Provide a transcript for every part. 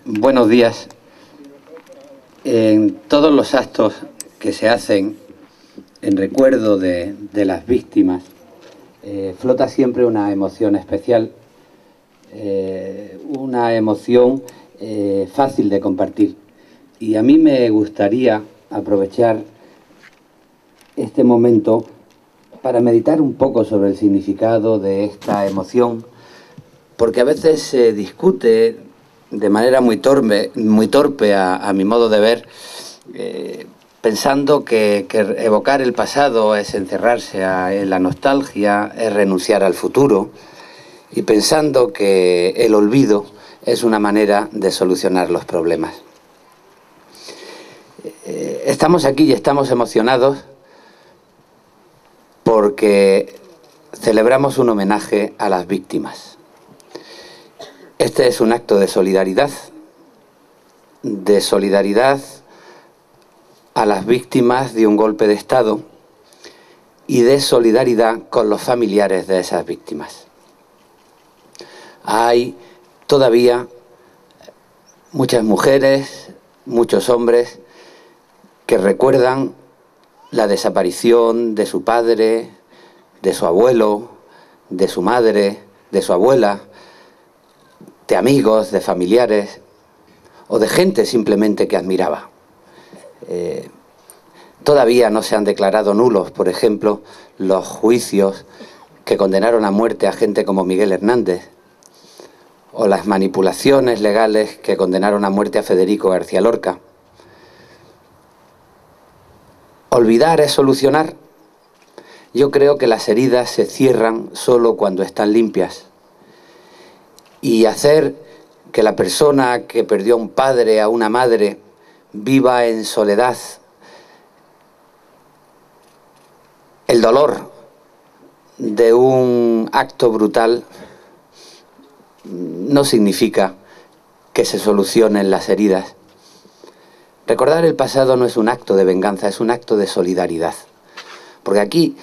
Buenos días. En todos los actos que se hacen en recuerdo de las víctimas, flota siempre una emoción especial, una emoción fácil de compartir. Y a mí me gustaría aprovechar este momento para meditar un poco sobre el significado de esta emoción, porque a veces se discute de manera muy torpe a mi modo de ver, pensando que evocar el pasado es encerrarse en la nostalgia, es renunciar al futuro, y pensando que el olvido es una manera de solucionar los problemas. Estamos aquí y estamos emocionados porque celebramos un homenaje a las víctimas. Este es un acto de solidaridad a las víctimas de un golpe de Estado y de solidaridad con los familiares de esas víctimas. Hay todavía muchas mujeres, muchos hombres que recuerdan la desaparición de su padre, de su abuelo, de su madre, de su abuela, de amigos, de familiares o de gente simplemente que admiraba. Todavía no se han declarado nulos, por ejemplo, los juicios que condenaron a muerte a gente como Miguel Hernández o las manipulaciones legales que condenaron a muerte a Federico García Lorca. ¿Olvidar es solucionar? Yo creo que las heridas se cierran solo cuando están limpias. Y hacer que la persona que perdió a un padre, a una madre, viva en soledad el dolor de un acto brutal no significa que se solucionen las heridas. Recordar el pasado no es un acto de venganza, es un acto de solidaridad. Porque aquí,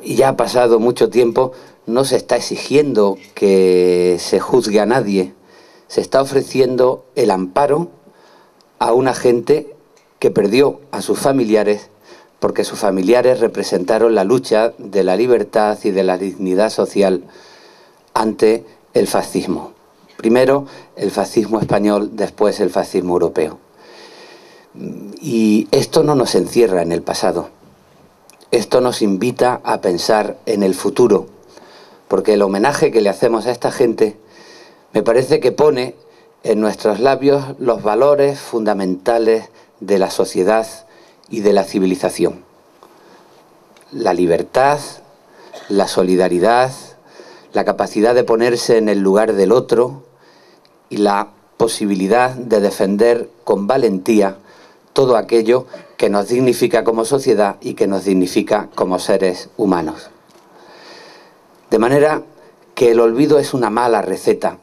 y ya ha pasado mucho tiempo, no se está exigiendo que se juzgue a nadie. Se está ofreciendo el amparo a una gente que perdió a sus familiares porque sus familiares representaron la lucha de la libertad y de la dignidad social ante el fascismo. Primero el fascismo español, después el fascismo europeo. Y esto no nos encierra en el pasado. Esto nos invita a pensar en el futuro, porque el homenaje que le hacemos a esta gente me parece que pone en nuestros labios los valores fundamentales de la sociedad y de la civilización. La libertad, la solidaridad, la capacidad de ponerse en el lugar del otro y la posibilidad de defender con valentía todo aquello que nos dignifica como sociedad y que nos dignifica como seres humanos. De manera que el olvido es una mala receta.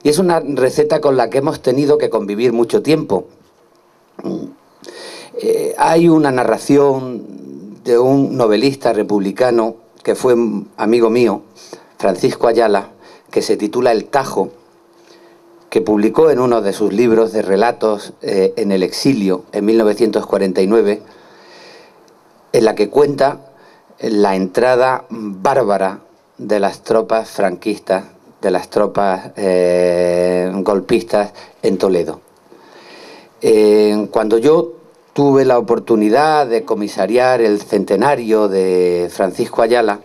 Y es una receta con la que hemos tenido que convivir mucho tiempo. Hay una narración de un novelista republicano que fue amigo mío, Francisco Ayala, que se titula El Tajo, que publicó en uno de sus libros de relatos en el exilio en 1949, en la que cuenta la entrada bárbara de las tropas franquistas, de las tropas golpistas en Toledo. Cuando yo tuve la oportunidad de comisariar el centenario de Francisco Ayala,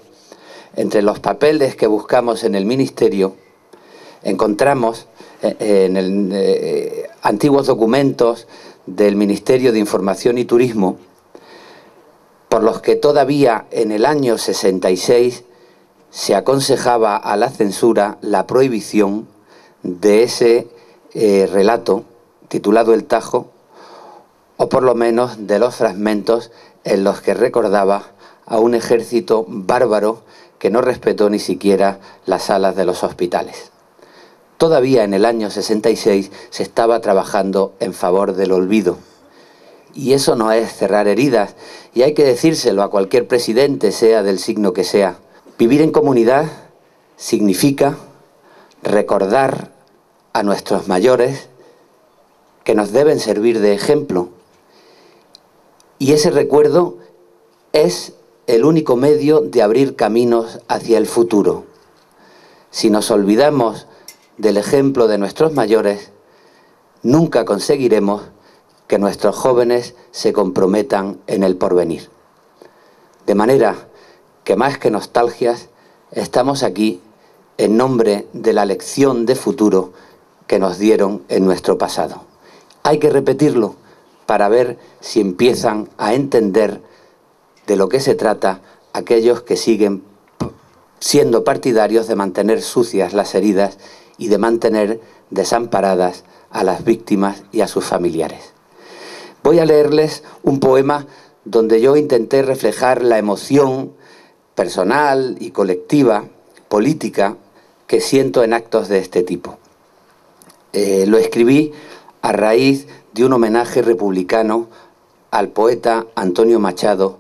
entre los papeles que buscamos en el ministerio, encontramos antiguos documentos del Ministerio de Información y Turismo, por los que todavía en el año 66 se aconsejaba a la censura la prohibición de ese relato titulado El Tajo, o por lo menos de los fragmentos en los que recordaba a un ejército bárbaro que no respetó ni siquiera las salas de los hospitales. Todavía en el año 66 se estaba trabajando en favor del olvido. Y eso no es cerrar heridas, y hay que decírselo a cualquier presidente, sea del signo que sea. Vivir en comunidad significa recordar a nuestros mayores que nos deben servir de ejemplo. Y ese recuerdo es el único medio de abrir caminos hacia el futuro. Si nos olvidamos del ejemplo de nuestros mayores, nunca conseguiremos que nuestros jóvenes se comprometan en el porvenir. De manera que más que nostalgias, estamos aquí en nombre de la lección de futuro que nos dieron en nuestro pasado. Hay que repetirlo para ver si empiezan a entender de lo que se trata aquellos que siguen siendo partidarios de mantener sucias las heridas y de mantener desamparadas a las víctimas y a sus familiares. Voy a leerles un poema donde yo intenté reflejar la emoción personal y colectiva, política, que siento en actos de este tipo. Lo escribí a raíz de un homenaje republicano al poeta Antonio Machado,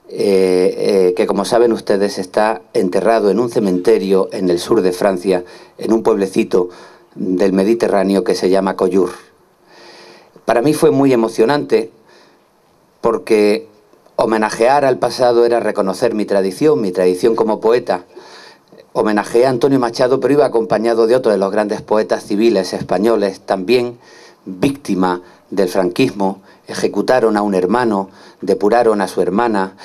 que, como saben ustedes, está enterrado en un cementerio en el sur de Francia, en un pueblecito del Mediterráneo que se llama Collioure. Para mí fue muy emocionante porque homenajear al pasado era reconocer mi tradición como poeta. Homenajeé a Antonio Machado, pero iba acompañado de otro de los grandes poetas civiles españoles, también víctima del franquismo. Ejecutaron a un hermano, depuraron a su hermana,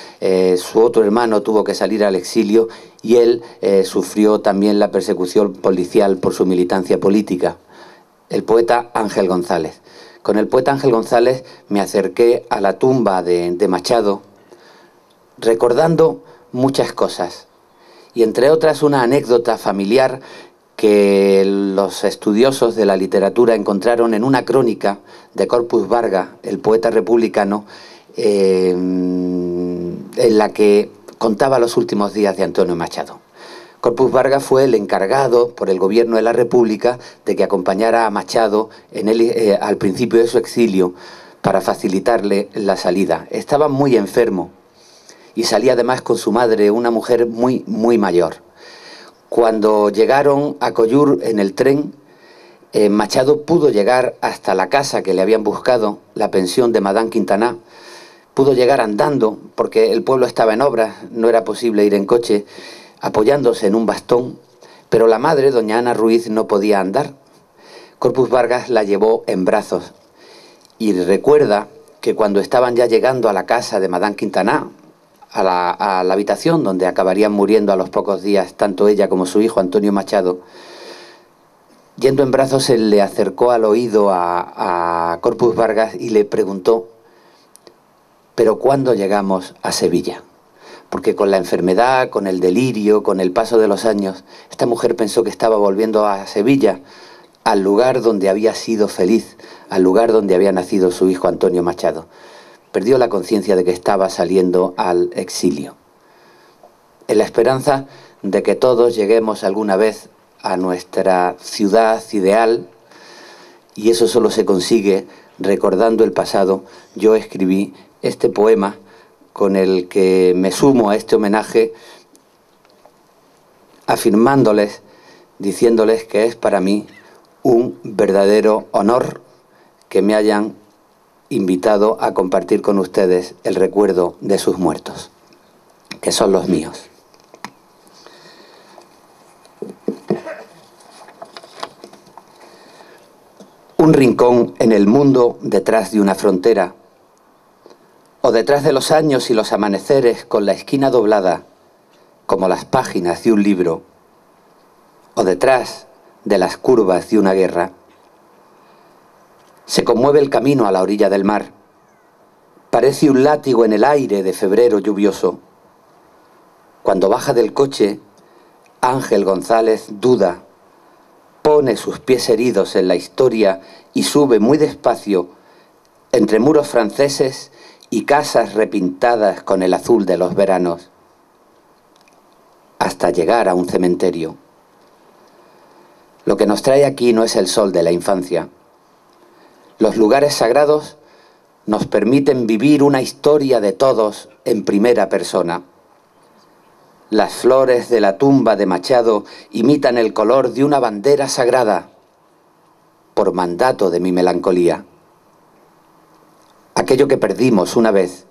su otro hermano tuvo que salir al exilio y él sufrió también la persecución policial por su militancia política. El poeta Ángel González. Con el poeta Ángel González me acerqué a la tumba de Machado, recordando muchas cosas, y entre otras una anécdota familiar que los estudiosos de la literatura encontraron en una crónica de Corpus Barga, el poeta republicano, en la que contaba los últimos días de Antonio Machado. Corpus Barga fue el encargado por el gobierno de la República de que acompañara a Machado al principio de su exilio para facilitarle la salida. Estaba muy enfermo y salía además con su madre, una mujer muy mayor. Cuando llegaron a Collioure en el tren, Machado pudo llegar hasta la casa que le habían buscado, la pensión de Madame Quintaná. Pudo llegar andando porque el pueblo estaba en obras, no era posible ir en coche, apoyándose en un bastón, pero la madre, doña Ana Ruiz, no podía andar. Corpus Bargas la llevó en brazos y recuerda que cuando estaban ya llegando a la casa de Madame Quintaná, a la habitación donde acabarían muriendo a los pocos días tanto ella como su hijo Antonio Machado, yendo en brazos se le acercó al oído a Corpus Bargas y le preguntó: ¿pero cuándo llegamos a Sevilla? Porque con la enfermedad, con el delirio, con el paso de los años, esta mujer pensó que estaba volviendo a Sevilla, al lugar donde había sido feliz, al lugar donde había nacido su hijo Antonio Machado. Perdió la conciencia de que estaba saliendo al exilio. En la esperanza de que todos lleguemos alguna vez a nuestra ciudad ideal, y eso solo se consigue recordando el pasado, yo escribí este poema con el que me sumo a este homenaje, afirmándoles, diciéndoles que es para mí un verdadero honor que me hayan invitado a compartir con ustedes el recuerdo de sus muertos, que son los míos. Un rincón en el mundo detrás de una frontera, o detrás de los años y los amaneceres con la esquina doblada, como las páginas de un libro, o detrás de las curvas de una guerra. Se conmueve el camino a la orilla del mar. Parece un látigo en el aire de febrero lluvioso. Cuando baja del coche, Ángel González duda, pone sus pies heridos en la historia y sube muy despacio entre muros franceses y casas repintadas con el azul de los veranos, hasta llegar a un cementerio. Lo que nos trae aquí no es el sol de la infancia. Los lugares sagrados nos permiten vivir una historia de todos en primera persona. Las flores de la tumba de Machado imitan el color de una bandera sagrada. por mandato de mi melancolía. Aquello que perdimos una vez,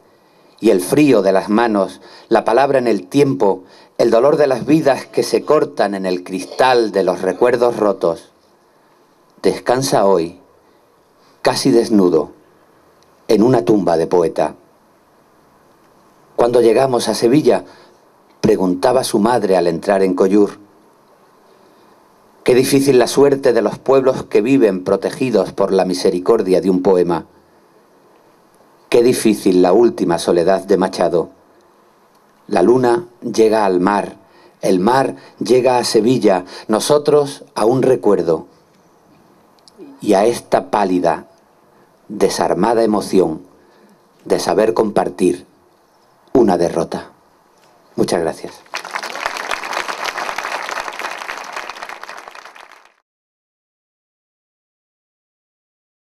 y el frío de las manos, la palabra en el tiempo, el dolor de las vidas que se cortan en el cristal de los recuerdos rotos, descansa hoy, casi desnudo, en una tumba de poeta. Cuando llegamos a Sevilla, preguntaba su madre al entrar en Collur. Qué difícil la suerte de los pueblos que viven protegidos por la misericordia de un poema. Qué difícil la última soledad de Machado. La luna llega al mar, el mar llega a Sevilla, nosotros a un recuerdo y a esta pálida, desarmada emoción de saber compartir una derrota. Muchas gracias.